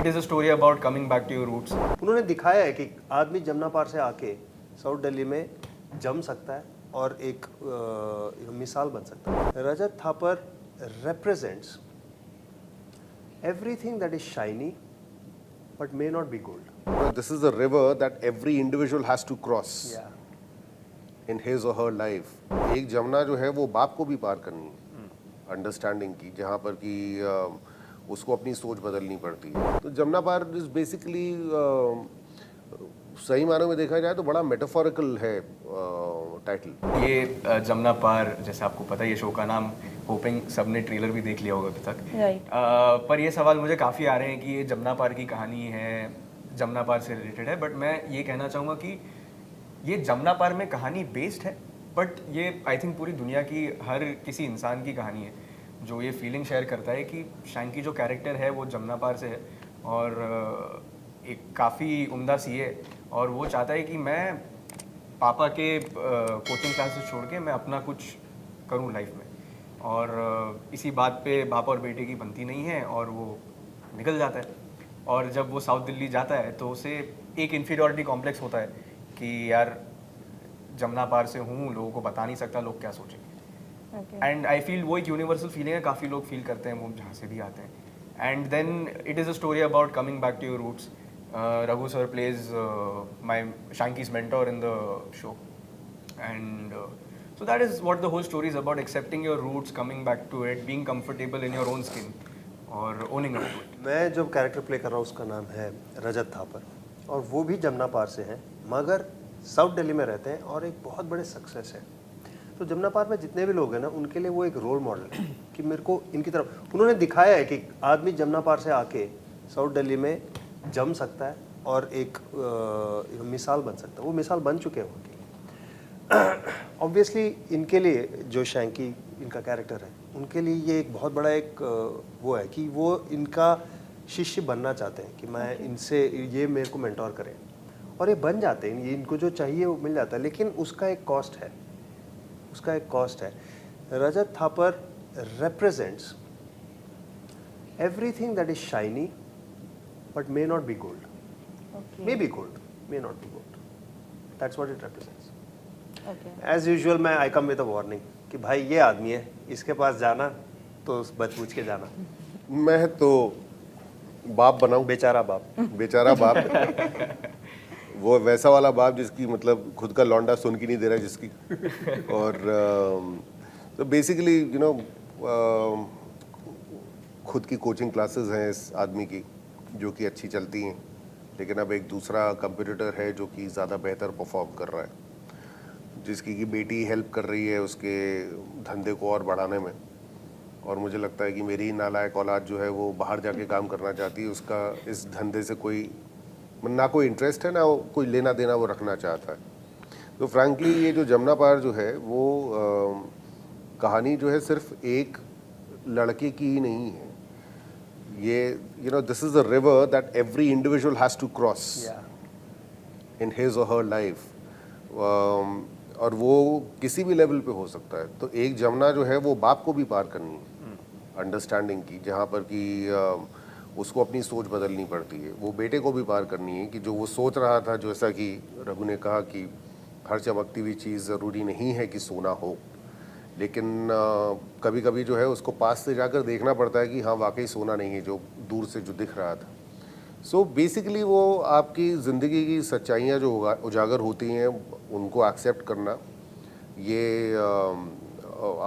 It is a story about coming back to your roots. उन्होंने दिखाया है कि आदमी जमुना पार से आके साउथ दिल्ली में जम सकता है और एक मिसाल बन सकता है। रजत Thapar represents everything that is shiny but may not be gold. This is a river that every individual has to cross Yeah. in his or her life. एक जमुना जो है वो बाप को भी पार करनी है, अंडरस्टैंडिंग की, जहाँ पर कि उसको अपनी सोच बदलनी पड़ती है। तो जमुना पार इज बेसिकली सही मानों में देखा जाए तो बड़ा मेटाफोरिकल है टाइटल। ये जमुना पार, जैसे आपको पता है ये शो का नाम, होपिंग सबने ट्रेलर भी देख लिया होगा अभी तक। राइट। पर ये सवाल मुझे काफ़ी आ रहे हैं कि ये जमुना पार की कहानी है, जमुना पार से रिलेटेड है, बट मैं ये कहना चाहूँगा कि ये जमुना पार में कहानी बेस्ड है, बट ये आई थिंक पूरी दुनिया की हर किसी इंसान की कहानी है जो ये फीलिंग शेयर करता है कि शैंकी जो कैरेक्टर है वो जमुना पार से है और एक काफ़ी उम्दा सीए, और वो चाहता है कि मैं पापा के कोचिंग क्लासेस छोड़ के मैं अपना कुछ करूं लाइफ में, और इसी बात पे बाप और बेटे की बनती नहीं है और वो निकल जाता है। और जब वो साउथ दिल्ली जाता है तो उसे एक इन्फीरियॉरिटी कॉम्प्लेक्स होता है कि यार जमुना पार से हूँ, लोगों को बता नहीं सकता, लोग क्या सोचेंगे। एंड आई फील वो एक यूनिवर्सल फीलिंग है, काफ़ी लोग फील करते हैं वो जहाँ से भी आते हैं। And then it is a story about coming back to your roots. Raghu sir plays my Shanky's mentor in the show, and so that is what the whole story is about: accepting your roots, coming back to it, being comfortable in your own skin, और owning up to it. मैं जो character play कर रहा हूँ उसका नाम है रजत थापर और वो भी जमुना पार से हैं मगर साउथ दिल्ली में रहते हैं और एक बहुत बड़े सक्सेस है। तो जमुना पार में जितने भी लोग हैं ना उनके लिए वो एक रोल मॉडल है कि मेरे को इनकी तरफ उन्होंने दिखाया है कि आदमी जमुना पार से आके साउथ दिल्ली में जम सकता है और एक मिसाल बन सकता है। वो मिसाल बन चुके हैं उनके लिए। ऑब्वियसली इनके लिए जो शैंकी इनका कैरेक्टर है उनके लिए ये एक बहुत बड़ा एक वो है कि वो इनका शिष्य बनना चाहते हैं कि मैं इनसे ये मेरे को मेंटोर करें, और ये बन जाते हैं, ये इनको जो चाहिए वो मिल जाता है, लेकिन उसका एक कॉस्ट है, उसका एक कॉस्ट है। रजत Thapar represents everything that is shiny but may not be gold. Okay. May be gold, may not be gold. That's what it represents. Okay. As usual मैं I come with a warning कि भाई ये आदमी है, इसके पास जाना तो बच पूछ के जाना। मैं तो बाप बनाऊं, बेचारा बाप। बेचारा बाप वो वैसा वाला बाप जिसकी मतलब खुद का लौंडा सुन की नहीं दे रहा है जिसकी, और तो बेसिकली यू नो खुद की कोचिंग क्लासेस हैं इस आदमी की जो कि अच्छी चलती हैं, लेकिन अब एक दूसरा कंपटीटर है जो कि ज़्यादा बेहतर परफॉर्म कर रहा है, जिसकी की बेटी हेल्प कर रही है उसके धंधे को और बढ़ाने में, और मुझे लगता है कि मेरी नालायक औलाद जो है वो बाहर जाके काम करना चाहती है, उसका इस धंधे से कोई ना कोई इंटरेस्ट है ना कोई लेना देना वो रखना चाहता है। तो फ्रैंकली ये जो जमुना पार जो है वो कहानी जो है सिर्फ एक लड़के की ही नहीं है, ये you know this is a river that every individual has to cross in his और हर लाइफ, और वो किसी भी लेवल पे हो सकता है। तो एक जमुना जो है वो बाप को भी पार करनी है, अंडरस्टैंडिंग की, जहाँ पर कि उसको अपनी सोच बदलनी पड़ती है। वो बेटे को भी पार करनी है कि जो वो सोच रहा था, जैसा कि रघु ने कहा कि हर चमकती हुई चीज़ ज़रूरी नहीं है कि सोना हो, लेकिन कभी कभी जो है उसको पास से जाकर देखना पड़ता है कि हाँ वाकई सोना नहीं है जो दूर से जो दिख रहा था। सो बेसिकली वो आपकी ज़िंदगी की सच्चाइयाँ जो उजागर होती हैं उनको एक्सेप्ट करना, ये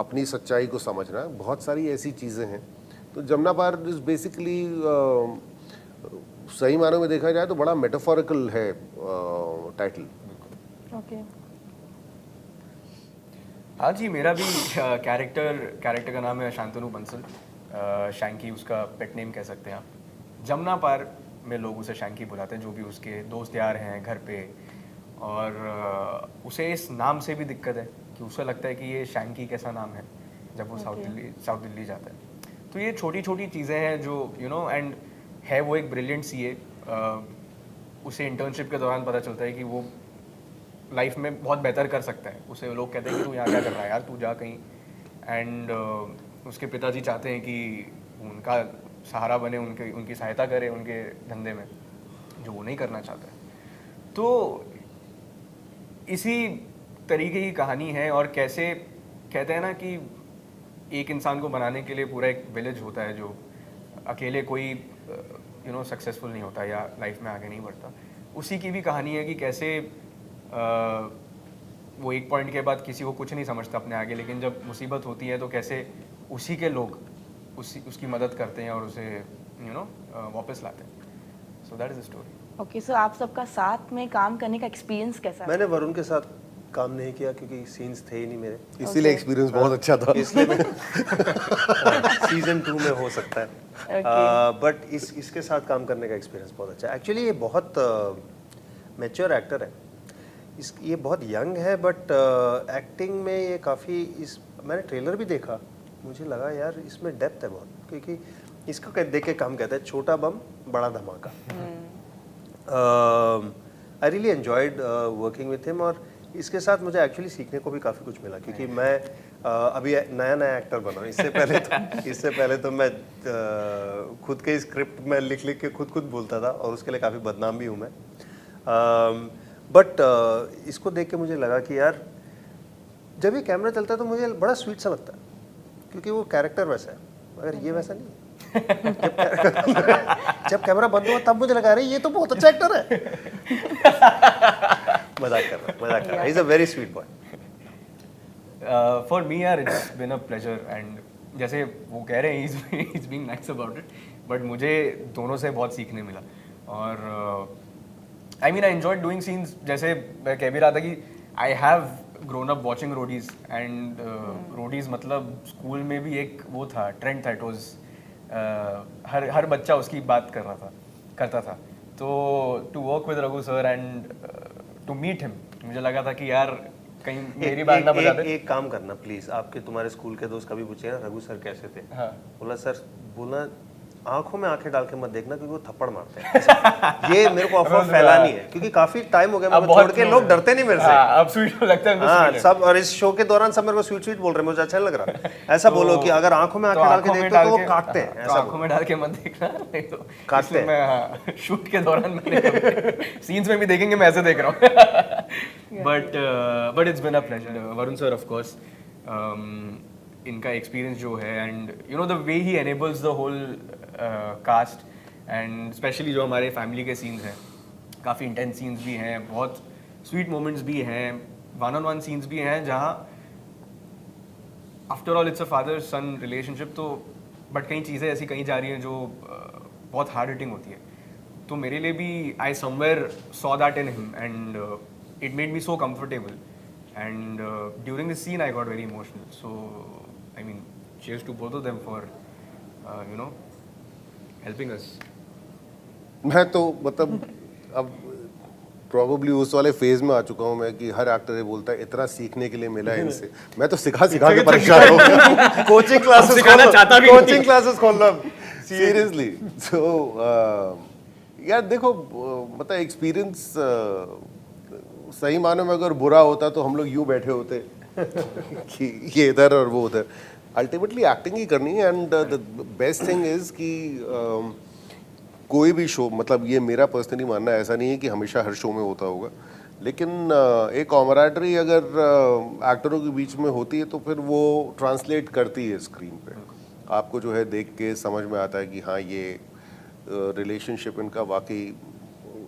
अपनी सच्चाई को समझना, बहुत सारी ऐसी चीज़ें हैं। तो जमुना पार इज़ बेसिकली सही मानों में देखा जाए तो बड़ा मेटाफोरिकल है टाइटल। ओके। हाँ जी, मेरा भी कैरेक्टर का नाम है शांतनु बंसल। शैंकी उसका पेट नेम कह सकते हैं आप। जमुना पार में लोग उसे शैंकी बुलाते हैं, जो भी उसके दोस्त यार हैं घर पे, और उसे इस नाम से भी दिक्कत है कि उसे लगता है कि ये शैंकी कैसा नाम है जब वो साउथ दिल्ली जाता है। तो ये छोटी छोटी चीज़ें हैं जो यू नो, एंड है वो एक ब्रिलियंट सीए। उसे इंटर्नशिप के दौरान पता चलता है कि वो लाइफ में बहुत बेहतर कर सकता है। उसे लोग कहते हैं कि तू यहाँ क्या कर रहा है यार, तू जा कहीं। एंड उसके पिताजी चाहते हैं कि उनका सहारा बने, उनकी सहायता करे उनके धंधे में जो वो नहीं करना चाहता है। तो इसी तरीके की कहानी है। और कैसे कहते हैं ना कि एक इंसान को बनाने के लिए पूरा एक विलेज होता है, जो अकेले कोई सक्सेसफुल नहीं होता या लाइफ में आगे नहीं बढ़ता। उसी की भी कहानी है कि कैसे वो एक पॉइंट के बाद किसी को कुछ नहीं समझता अपने आगे, लेकिन जब मुसीबत होती है तो कैसे उसी के लोग उसकी मदद करते हैं और उसे वापस लाते हैं। So that is the story. Okay, so आप सबका साथ में काम करने का एक्सपीरियंस कैसा है? मैंने वरुण के साथ काम नहीं किया क्योंकि सीन्स थे ही नहीं मेरे, इसीलिए एक्सपीरियंस बहुत अच्छा था। इसलिए मैं सीजन 2 में हो सकता है। बट इसके साथ काम करने का एक्सपीरियंस बहुत अच्छा है। एक्चुअली ये बहुत मैच्योर एक्टर है, ये बहुत यंग है, बट एक्टिंग में ये काफ़ी मैंने ट्रेलर भी देखा, मुझे लगा यार इसमें डेप्थ है बहुत, क्योंकि इसको देख के काम कहता है छोटा बम बड़ा धमाका। I really enjoyed working with him, और इसके साथ मुझे एक्चुअली सीखने को भी काफ़ी कुछ मिला, क्योंकि मैं अभी नया एक्टर बना हूँ। इससे पहले तो मैं खुद के स्क्रिप्ट में लिख के खुद बोलता था, और उसके लिए काफ़ी बदनाम भी हूँ मैं। बट इसको देख के मुझे लगा कि यार जब ये कैमरा चलता है तो मुझे बड़ा स्वीट सा लगता है, क्योंकि वो कैरेक्टर वैसा है, मगर ये वैसा नहीं है। जब कैमरा बंद हुआ तब मुझे लगा रही ये तो बहुत अच्छा एक्टर है। मजाक कर रहा है। He's a very sweet boy. For me यार it's been a pleasure, and जैसे वो कह रहे हैं he's being nice about it, but मुझे दोनों से बहुत सीखने मिला। और I mean I enjoyed doing scenes, जैसे मैं कह भी रहा था कि I have grown up watching Roadies, and Roadies मतलब स्कूल में भी एक वो था, ट्रेंड था, इट वाज हर बच्चा उसकी बात करता था। तो to work with Raghu sir and to meet him, मुझे लगा था कि यार कहीं मेरी बात ना बजा दे। एक काम करना प्लीज, तुम्हारे स्कूल के दोस्त कभी पूछे ना रघु सर कैसे थे, हाँ। बोलना आंखों में आंखें डाल के मत देखना, क्योंकि वो थप्पड़ मारते हैं। ये मेरे को अफवाह फैलानी है, क्योंकि काफी टाइम हो गया मेरे को छोड़ के, लोग डरते नहीं मेरे से। अब स्वीट लगता है। हाँ, सब, और इस शो के दौरान सब मेरे को स्वीट बोल रहे हैं, मुझे अच्छा नहीं लग रहा। ऐसा बोलो कि अगर आंखों में आंखें डाल के देखते हो तो वो काटते हैं, ऐसा आंखों में डाल के मत देखना, नहीं तो काटते हैं। मैं शूट के दौरान मैंने सीन्स में भी देखेंगे मैं ऐसे देख रहा हूँ। But it's been a pleasure. Varun sir of course, इनका एक्सपीरियंस जो है, and you know the way he enables the whole cast, and especially जो हमारे फैमिली के सीन्स हैं, काफ़ी इंटेंस सीन्स भी हैं, बहुत स्वीट मोमेंट्स भी हैं, वन-on-one सीन्स भी हैं, जहाँ after all it's a father sun relationship, तो बट कई चीज़ें ऐसी कहीं जा रही हैं जो बहुत हार्ड हिटिंग होती है। तो मेरे लिए भी I somewhere saw that in him, and it made me so comfortable, and during this scene I got very emotional. So I mean cheers to both of them for helping us. मैं तो मतलब अब probably उस वाले phase में आ चुका हूँ मैं कि हर एक्टर ये बोलता है इतना सीखने के लिए मिला है इनसे। मैं तो सिखा के परेशान हो गया। कोचिंग क्लासेस सिखाना चाहता भी नहीं। कोचिंग क्लासेस खोल लो सीरियसली। सो यार देखो, मतलब एक्सपीरियंस सही मानो में अगर बुरा होता तो हम लोग यूं बैठे होते कि ये इधर और वो उधर। अल्टीमेटली एक्टिंग ही करनी है, and the best thing is कि कोई भी शो, मतलब ये मेरा पर्सनली मानना है, ऐसा नहीं है कि हमेशा हर शो में होता होगा, लेकिन एक कॉमराडरी अगर एक्टरों के बीच में होती है तो फिर वो ट्रांसलेट करती है स्क्रीन पे। आपको जो है देख के समझ में आता है कि हाँ ये रिलेशनशिप इनका वाकई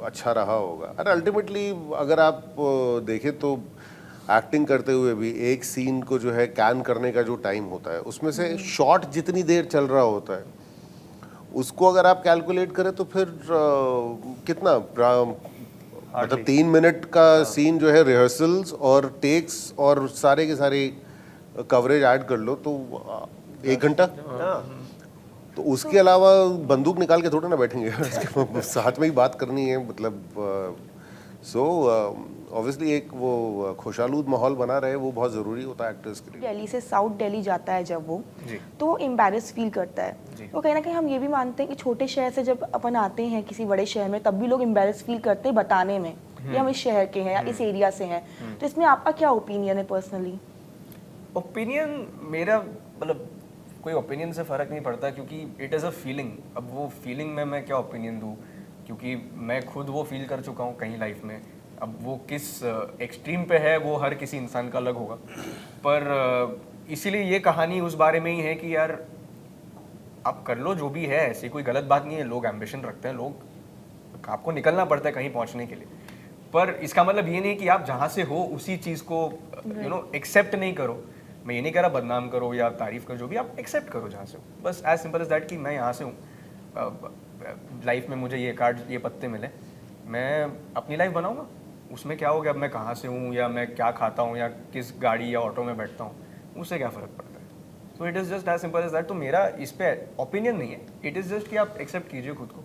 अच्छा रहा होगा। और अल्टीमेटली अगर आप देखें तो एक्टिंग करते हुए भी एक सीन को जो है कैन करने का जो टाइम होता है, उसमें से शॉट जितनी देर चल रहा होता है उसको अगर आप कैलकुलेट करें तो फिर कितना, मतलब 3 मिनट का सीन जो है रिहर्सल्स और टेक्स और सारे के सारे कवरेज ऐड कर लो तो 1 घंटा। तो उसके अलावा बंदूक निकाल के थोड़ा ना बैठेंगे साथ में ही बात करनी है, मतलब सो ऑब्वियसली एक वो खुशालूद माहौल बना रहे, वो बहुत ज़रूरी होता है एक्टर्स के लिए। दिल्ली से साउथ दिल्ली जाता है जब वो, तो वो एम्बैरेस फील करता है। तो कहीं ना कहीं हम ये भी मानते हैं कि छोटे शहर से जब अपन आते हैं किसी बड़े शहर में, तब भी लोग एम्बैरेस फील करते हैं बताने में कि हम इस शहर के हैं या इस एरिया से हैं। तो इसमें आपका क्या ओपिनियन है पर्सनली? ओपिनियन मेरा, मतलब कोई ओपिनियन से फ़र्क नहीं पड़ता, क्योंकि इट इज़ अ फीलिंग। अब वो फीलिंग में मैं क्या ओपिनियन दूँ, क्योंकि मैं खुद वो फील कर चुका हूँ कहीं लाइफ में। अब वो किस एक्सट्रीम पे है वो हर किसी इंसान का अलग होगा, पर इसीलिए ये कहानी उस बारे में ही है कि यार आप कर लो जो भी है, ऐसी कोई गलत बात नहीं है। लोग एम्बिशन रखते हैं, लोग आपको निकलना पड़ता है कहीं पहुंचने के लिए, पर इसका मतलब ये नहीं कि आप जहाँ से हो उसी चीज़ को एक्सेप्ट नहीं करो। मैं ये नहीं कह रहा बदनाम करो या तारीफ करो, जो भी आप एक्सेप्ट करो जहाँ से हो, बस एज सिंपल एज दैट कि मैं यहाँ से हूँ, लाइफ में मुझे ये कार्ड ये पत्ते मिले, मैं अपनी लाइफ बनाऊँगा, उसमें क्या हो गया अब मैं कहाँ से हूँ या मैं क्या खाता हूँ या किस गाड़ी या ऑटो में बैठता हूँ, उससे क्या फ़र्क पड़ता है। So it is just as simple as that. तो मेरा इस पे ओपिनियन नहीं है, इट इज़ जस्ट कि आप एक्सेप्ट कीजिए खुद को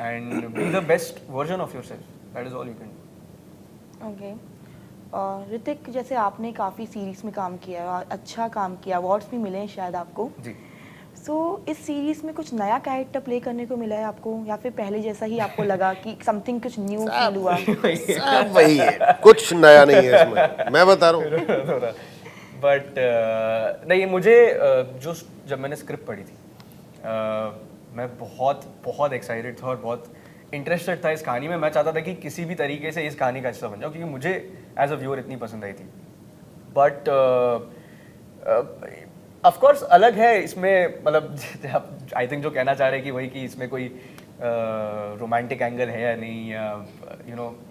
and be the best version of your self, that is all you can do. Okay, Hrithik, जैसे आपने काफ़ी सीरीज़ में काम किया है और अच्छा काम किया, अवार्ड्स भी मिले हैं शायद आपको। जी। सो इस सीरीज़ में कुछ नया कैरेक्टर प्ले करने को मिला है आपको, या फिर पहले जैसा ही आपको लगा कि समथिंग कुछ न्यू फील हुआ? सब वही है, कुछ नया नहीं है इसमें, मैं बता रहा हूँ। बट नहीं, मुझे जब मैंने स्क्रिप्ट पढ़ी थी, मैं बहुत बहुत एक्साइटेड था और बहुत इंटरेस्टेड था इस कहानी में। मैं चाहता था कि किसी भी तरीके से इस कहानी का हिस्सा बन जाऊँ, क्योंकि मुझे एज अ व्यूअर इतनी पसंद आई थी। बट ऑफ कोर्स अलग है इसमें, मतलब आप आई थिंक जो कहना चाह रहे हैं कि वही कि इसमें कोई रोमांटिक एंगल है या नहीं, या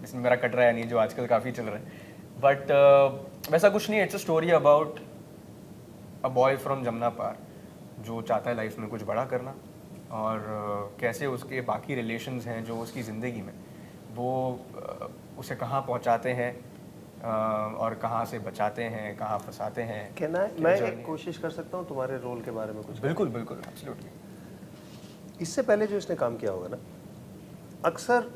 इसमें मेरा कट रहा है या नहीं, जो आजकल काफ़ी चल रहा है। बट वैसा कुछ नहीं है। It's a story about a boy from Jamuna पार जो चाहता है लाइफ में कुछ बड़ा करना, और कैसे उसके बाकी रिलेशंस हैं जो उसकी ज़िंदगी में वो उसे कहाँ पहुँचाते हैं और कहाँ से बचाते हैं, कहाँ फंसाते हैं। कहना है मैं एक कोशिश कर सकता हूँ तुम्हारे रोल के बारे में कुछ? बिल्कुल बिल्कुल, एब्सोल्युटली। इससे पहले जो इसने काम किया होगा ना, अक्सर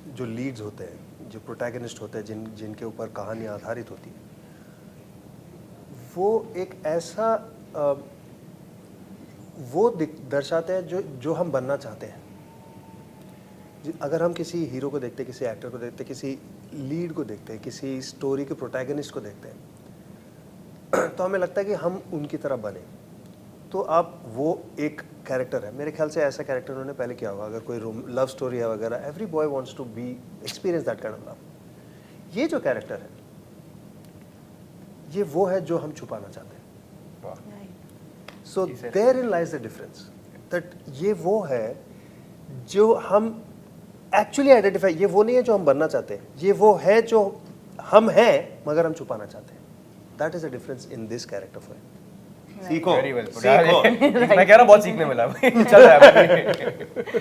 जो लीड्स होते हैं, जो प्रोटैगनिस्ट होते हैं, जिनके ऊपर कहानी आधारित होती है, वो एक ऐसा वो दर्शाते हैं जो हम बनना चाहते हैं। अगर हम किसी हीरो को देखते हैं, किसी एक्टर को देखते हैं, किसी लीड को देखते हैं, किसी स्टोरी के प्रोटैगनिस्ट को देखते हैं, तो हमें लगता है कि हम उनकी तरह बने। तो आप वो एक कैरेक्टर है, मेरे ख्याल से ऐसा कैरेक्टर उन्होंने पहले किया होगा। अगर कोई लव स्टोरी है वगैरह, every boy wants to be experience that kind of love. ये जो कैरेक्टर है, ये वो है जो हम छुपाना चाहते हैं। So therein lies the difference, that ये वो है जो हम एक्चुअली आइडेंटिफाई, ये वो नहीं है जो हम बनना चाहते हैं, ये वो है जो हम हैं मगर हम छुपाना चाहते हैं। That is the difference in this character for him. सीखो, Very well put. सीखो। मैं कह रहा हूँ बहुत सीखने मिला चल रहा है।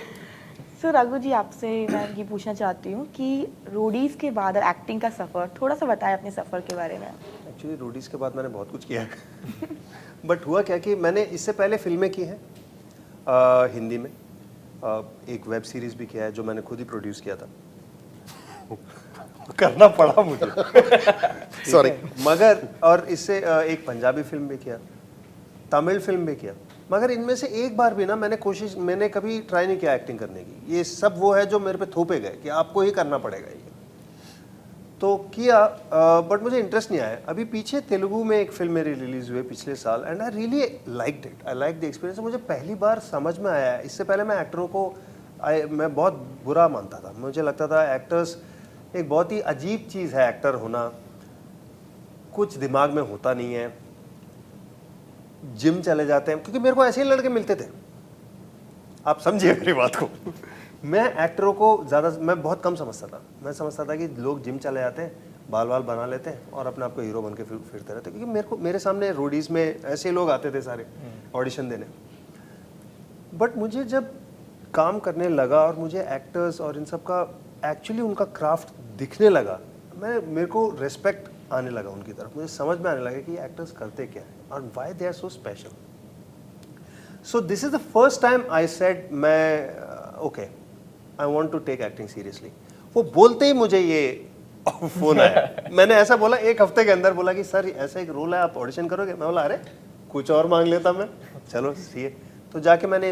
सो रघु जी, आपसे मैं ये पूछना चाहती हूँ कि रोडीज के बाद एक्टिंग का सफ़र, थोड़ा सा बताएं अपने सफ़र के बारे में। एक्चुअली रोडीज के बाद मैंने बहुत कुछ किया है बट हुआ क्या कि मैंने इससे पहले फिल्में की हैं हिंदी में, एक वेब सीरीज़ भी किया है जो मैंने खुद ही प्रोड्यूस किया था करना पड़ा मुझे सॉरी। मगर और इससे एक पंजाबी फिल्म भी किया, तमिल फिल्म भी किया, मगर इनमें से एक बार भी ना मैंने कभी ट्राई नहीं किया एक्टिंग करने की। ये सब वो है जो मेरे पे थोपे गए कि आपको ही करना पड़ेगा ये, तो किया, बट मुझे इंटरेस्ट नहीं आया। अभी पीछे तेलुगु में एक फिल्म मेरी रिलीज़ हुई पिछले साल, and I really liked it, I like the experience. मुझे पहली बार समझ में आया। इससे पहले मैं एक्टरों को मैं बहुत बुरा मानता था, मुझे लगता था एक्टर्स एक बहुत ही अजीब चीज़ है, एक्टर होना कुछ दिमाग में होता नहीं है, जिम चले जाते हैं, क्योंकि मेरे को ऐसे ही लड़के मिलते थे, आप समझिए मेरी बात को मैं एक्टरों को मैं बहुत कम समझता था। मैं समझता था कि लोग जिम चले जाते हैं, बाल वाल बना लेते हैं और अपने आप को हीरो बन के फिरते रहते हैं, क्योंकि मेरे सामने रोडीज़ में ऐसे लोग आते थे सारे ऑडिशन देने। बट मुझे जब काम करने लगा और मुझे एक्टर्स और इन सब का एक्चुअली उनका क्राफ्ट दिखने लगा, मेरे को रिस्पेक्ट आने लगा उनकी तरफ, मुझे समझ में आने लगा कि ये एक्टर्स करते क्या हैं और why they are so special. So this is the first time I said मैं okay, I want to take acting seriously. वो बोलते ही मुझे ये फोन आया मैंने ऐसा बोला, एक हफ्ते के अंदर बोला कि सर ऐसा एक रोल है, आप ऑडिशन करोगे? मैं बोला अरे कुछ और मांग लेता मैं, चलो सही है। तो जाके मैंने